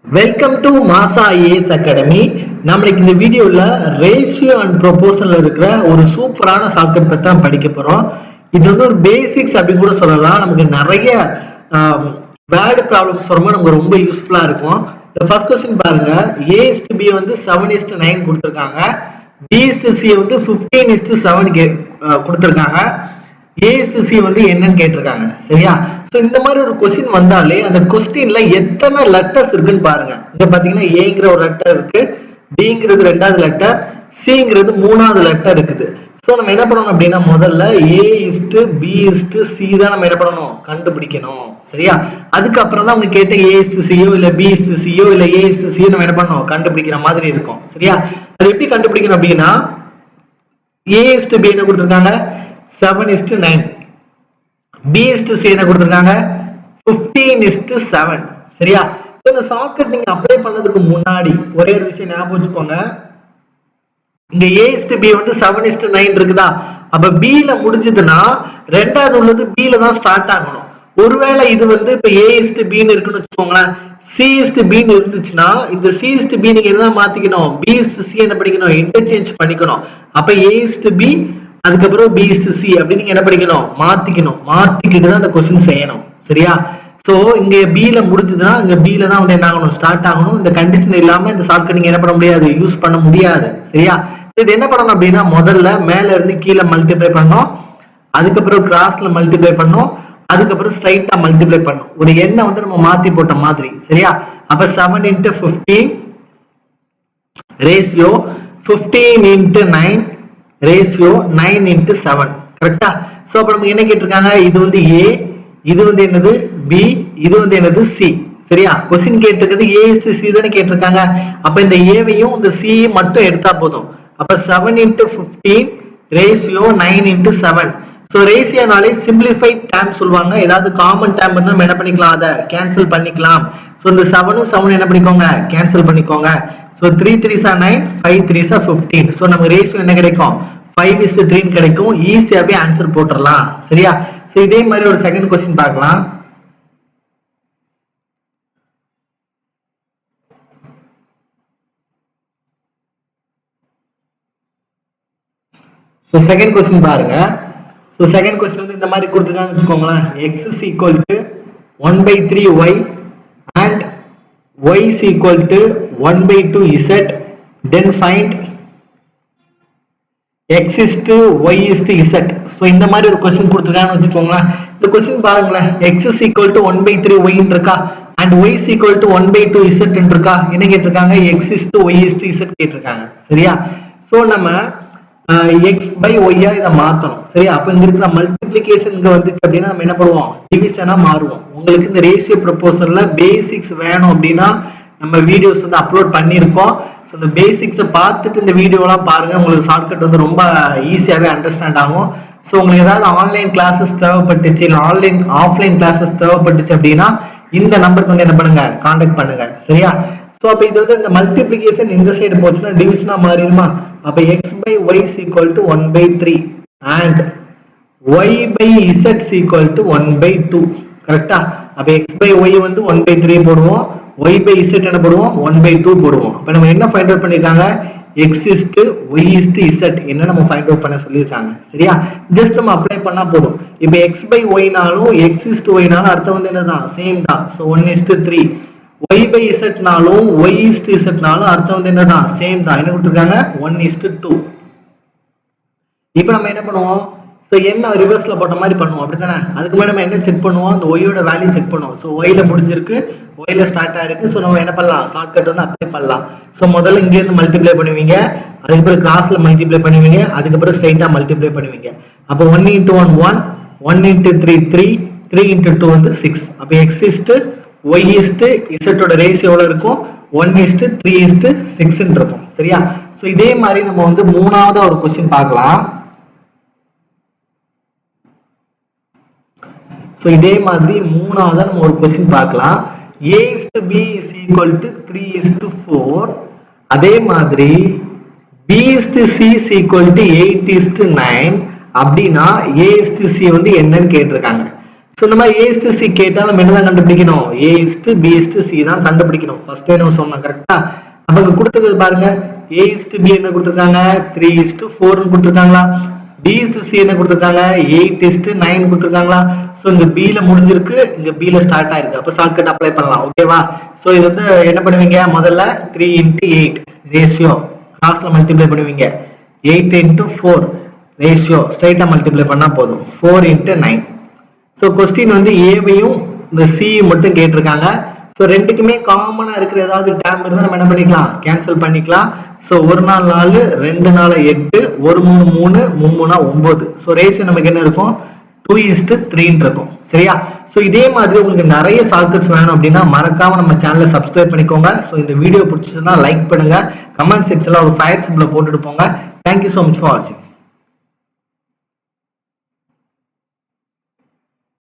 Welcome to மாசா IAS academy. நம்மளுக்கு இந்த வீடியோல ரேஷியோ அண்ட் ப்ரொபோசல்ல இருக்கிற ஒரு சூப்பரான ஷார்ட்கட் பத்தி தான் படிக்க போறோம். இது வந்து ஒரு பேசிக்ஸ் அப்படின்னு கூட சொல்லலாம். நமக்கு நிறைய வேர்டு ப்ராப்ளம்ஸ் வரும்போது நமக்கு ரொம்ப யூஸ்ஃபுல்லா இருக்கும். ஃபர்ஸ்ட் கொஸ்டின் பாருங்க, A/B வந்து 7:9 கொடுத்துருக்காங்க, B/C வந்து 15:7 கொடுத்துருக்காங்க, A/C வந்து என்னன்னு கேட்டிருக்காங்க. சரியா? சோ இந்த மாதிரி ஒரு கொஸ்டின் வந்தாலே அந்த கொஸ்டின்ல எத்தனை லெட்டர்ஸ் இருக்குன்னு பாருங்க. இங்க பாத்தீங்கன்னா ஏங்கிற ஒரு லெட்டர் இருக்கு, பிங்கிறது ரெண்டாவது லெட்டர், சிங்கிறது மூணாவது லெட்டர் இருக்குது. சோ நம்ம என்ன பண்ணணும் அப்படின்னா முதல்ல A/B/C தான் நம்ம என்ன பண்ணணும், கண்டுபிடிக்கணும். சரியா? அதுக்கப்புறம் தான் அவங்க கேட்ட A/Cயோ இல்ல B/Cயோ இல்ல A/Cயோ நம்ம என்ன பண்ணணும், கண்டுபிடிக்கிற மாதிரி இருக்கும். சரியா? அது எப்படி கண்டுபிடிக்கணும் அப்படின்னா A/B என்ன கொடுத்திருக்காங்க 7:9, B/C என்ன கொடுத்திருக்காங்க 15:7. சரியா? இந்த ஷார்ட்கட் நீங்க அப்ளை பண்ணதுக்கு முன்னாடி ஒரே ஒரு விஷயம் ஞாபகம் வச்சுக்கோங்க. இங்க A/B வந்து 7:9 இருக்குதா, அப்ப B ல முடிஞ்சதுன்னா ரெண்டாவது உள்ளது B ல தான் ஸ்டார்ட் ஆகணும். ஒருவேளை இது வந்து இப்ப A/B ன்னு இருக்குன்னு வச்சுக்கோங்களேன், C/B ன்னு இருந்துச்சுன்னா இந்த C/B நீங்க என்ன மாத்திக்கணும், B/C என்ன படிக்கணும், இன்டர்சேஞ்ச் பண்ணிக்கணும். அப்ப A/B அதுக்கப்புறம் B/C அப்படின்னு நீங்க என்ன படிக்கணும், மாத்திக்கிட்டு தான் அந்த கொஸ்டின் செய்யணும். சரியா? சோ இங்க B ல முடிஞ்சதுன்னா இங்க B ல தான் வந்து என்ன ஆகணும், ஸ்டார்ட் ஆகணும். இந்த கண்டிஷன் இல்லாம இந்த ஷார்ட்கட் நீங்க என்ன பண்ண முடியாது, யூஸ் பண்ண முடியாது. சரியா? இது என்ன பண்ணணும் அப்படின்னா முதல்ல மேல இருந்து கீழே மல்டிப்ளை பண்ணணும், அதுக்கப்புறம் கிராஸ்ல மல்டிப்ளை பண்ணணும், அதுக்கப்புறம் ஸ்ட்ரைட்டா மல்டிப்ளை பண்ணணும். ஒரு எண்ணை வந்து நம்ம மாத்தி போட்ட மாதிரி. சரியா? அப்ப 7 × 15 ரேஷியோ 15 × 9 ரேஷியோ 9 × 7. கரெக்டா? சோ அப்ப நமக்கு என்ன கேட்டிருக்காங்க, இது வந்து A, இது வந்து என்னது B, இது வந்து என்னது C. சரியா? கொஸ்டின் கேட்டிருக்கிறது A/C தானே கேட்டிருக்காங்க. அப்ப இந்த ஏவையும் இந்த C மட்டும் எடுத்தா போதும். அப்ப 7 × 15 ரேஷியோ 9 × 7. சோ ரேஷியோனாலே சிம்பிளிஃபைட் டேர்ம் சொல்லுவாங்க. ஏதாவது காமன் டேர்ம் இருந்தா நம்ம என்ன பண்ணிக்கலாம், அதை கேன்சல் பண்ணிக்கலாம். சோ இந்த 7 என்ன பண்ணிக்கோங்க, கேன்சல் பண்ணிக்கோங்க. So 3 3s are 9, 5 3s are 15. So நமக்கு ரேஷியோ என்ன கிடைக்கும், 5:3 கிடைக்கும். ஈஸியாவே ஆன்சர் போட்டுறலாம். சரியா? சோ இதே மாதிரி ஒரு செகண்ட் கொஸ்டின் பார்க்கலாம். சோ செகண்ட் கொஸ்டின் பாருங்க. சோ செகண்ட் கொஸ்டின் வந்து இந்த மாதிரி கொடுத்துருக்காங்கன்னு வச்சுக்கோங்களேன். x is equal to 1/3y and y is equal to 1/2z, then find x is to y is to z. So இந்த மாதிரி ஒரு கொஸ்டின் கொடுத்துருக்காங்கன்னு வச்சுக்கோங்களேன். இந்த கொஸ்டின் பாருங்களேன், x is equal to 1/3y இருக்கா and y is equal to 1/2z இருக்கா. என்ன கேட்டிருக்காங்க, x is to y is to z கேட்டிருக்காங்க. சரியா? சோ நம்ம x/y இதை மாத்தணும். சரியா? அப்ப இங்க இருக்கிற மல்டிப்ளிகேஷன் இங்க வந்துச்சு அப்படின்னா நம்ம என்ன பண்ணுவோம், டிவிஷனா மாறுவோம். உங்களுக்கு இந்த ரேஷியோ ப்ரொபோசல்ல பேசிக்ஸ் வேணும் அப்படின்னா நம்ம வீடியோஸ் வந்து அப்லோட் பண்ணியிருக்கோம். ஸோ இந்த பேசிக்ஸை பார்த்துட்டு இந்த வீடியோலாம் பாருங்க, உங்களுக்கு ஷார்ட்கட் வந்து ரொம்ப ஈஸியாகவே அண்டர்ஸ்டாண்ட் ஆகும். ஸோ உங்களுக்கு ஏதாவது ஆன்லைன் கிளாஸஸ் தேவைப்பட்டுச்சு இல்லை ஆஃப்லைன் கிளாஸஸ் தேவைப்பட்டுச்சு அப்படின்னா இந்த நம்பருக்கு வந்து என்ன பண்ணுங்க, கான்டாக்ட் பண்ணுங்க. சரியா? ஸோ அப்போ இது வந்து இந்த மல்டிப்ளிகேஷன் இந்த சைடு போச்சுன்னா டிவிஷனா மாறிடுமா. அப்போ x/y is equal to 1/3 and y/z is equal to 1/2. கரெக்டா? அப்போ x/y வந்து 1/3 போடுவோம், y/z என்ன போடுவோம், 1/2 போடுவோம். அப்ப நம்ம என்ன ஃபைண்ட் அவுட் பண்ணிருக்காங்க, x is to y is to z என்ன நம்ம ஃபைண்ட் அவுட் பண்ண சொல்லிருக்காங்க. சரியா? ஜஸ்ட் நம்ம அப்ளை பண்ணா போதும். இப்போ x/y நாலும் x is to y நாலும் அர்த்தம் வந்து என்னதான், சேம் தான். சோ 1:3. y/z நாலும் y is to z நாலும் அர்த்தம் வந்து என்னதான், சேம் தான். என்ன கொடுத்திருக்காங்க, 1:2. இப்போ நம்ம என்ன பண்ணுவோம், சோ என்ன ரிவர்ஸ்ல போட்ட மாதிரி பண்ணுவோம், அப்படிதானே? அதுக்கு முன்னாடி நம்ம என்ன செக் பண்ணுவோம், அந்த y யோட வேல்யூ செக் பண்ணுவோம். சோ y ல முடிஞ்சிருக்கு, y ல ஸ்டார்ட் ஆயிருக்கு. சோ நம்ம என்ன பண்ணலாம், ஷார்ட்கட் வந்து அப்ளை பண்ணலாம். சோ முதல்ல இங்க இருந்து மல்டிப்ளை பண்ணுவீங்க, அதுக்கப்புறம் கிராஸ்ல மல்டிப்ளை பண்ணுவீங்க, அதுக்கப்புறம் ஸ்ட்ரைட்டா மல்டிப்ளை பண்ணுவீங்க. அப்போ 1 × 1 1, 1 × 3 3, 3 × 2 வந்து 6. அப்போ x is to y is to z ஓட ரேஷியோ எவ்வளவு இருக்கும், 1:3:6 ன்னு இருக்கும். சரியா? சோ இதே மாதிரி நம்ம வந்து மூணாவது ஒரு क्वेश्चन பார்க்கலாம். சோ இதே மாதிரி மூணாவது நம்ம ஒரு क्वेश्चन பார்க்கலாம். a is to b is equal to 3:4. அதே மாதிரி b is to c is equal to 8:9 அப்படினா a is to c வந்து என்னன்னு கேட்டிருக்காங்க. ஸோ இந்த மாதிரி A/C கேட்டாலும் நம்ம என்னதான் கண்டுபிடிக்கணும், A/B/C தான் கண்டுபிடிக்கணும். ஃபர்ஸ்ட் நம்ம சொன்னோம் கரெக்டா. அவங்க கொடுத்துருக்கிறது பாருங்க, A/B என்ன கொடுத்துருக்காங்க, 3:4 கொடுத்துருக்காங்களா, B/C என்ன கொடுத்துருக்காங்க, 8:9 கொடுத்துருக்காங்களா. ஸோ இங்க B ல முடிஞ்சிருக்கு, இங்க B ல ஸ்டார்ட் ஆயிருக்கு. அப்போ ஷார்ட்கட் அப்ளை பண்ணலாம். ஓகேவா. ஸோ இது வந்து என்ன பண்ணுவீங்க, முதல்ல 3 × 8 ரேஷியோ கிராஸ்ல மல்டிப்ளை பண்ணுவீங்க, 8 × 4 ரேஷியோ ஸ்ட்ரைட்டா மல்டிப்ளை பண்ணா போதும், 4 × 9. ஸோ கொஸ்டின் வந்து ஏவையும் இந்த சியும் மட்டும் கேட்டிருக்காங்க. ஸோ ரெண்டுக்குமே காமனா இருக்கிற ஏதாவது டேம் இருந்தால் நம்ம என்ன பண்ணிக்கலாம், கேன்சல் பண்ணிக்கலாம். ஸோ 1 4 4, 2 4 8, 1 3 3, 3 9. ஸோ ரேஷியோ நமக்கு என்ன இருக்கும், 2:3 இருக்கும். சரியா. ஸோ இதே மாதிரி உங்களுக்கு நிறைய ஷார்ட்கட்ஸ் வேணும் அப்படின்னா மறக்காம நம்ம சேனலை சப்ஸ்கிரைப் பண்ணிக்கோங்க. ஸோ இந்த வீடியோ பிடிச்சதுன்னா லைக் பண்ணுங்க, கமெண்ட் செக்ஷன்ல ஒரு ஃபயர் சிம்பிளை போட்டுட்டு போங்க. தேங்க்யூ ஸோ மச் ஃபார் வாட்சிங்.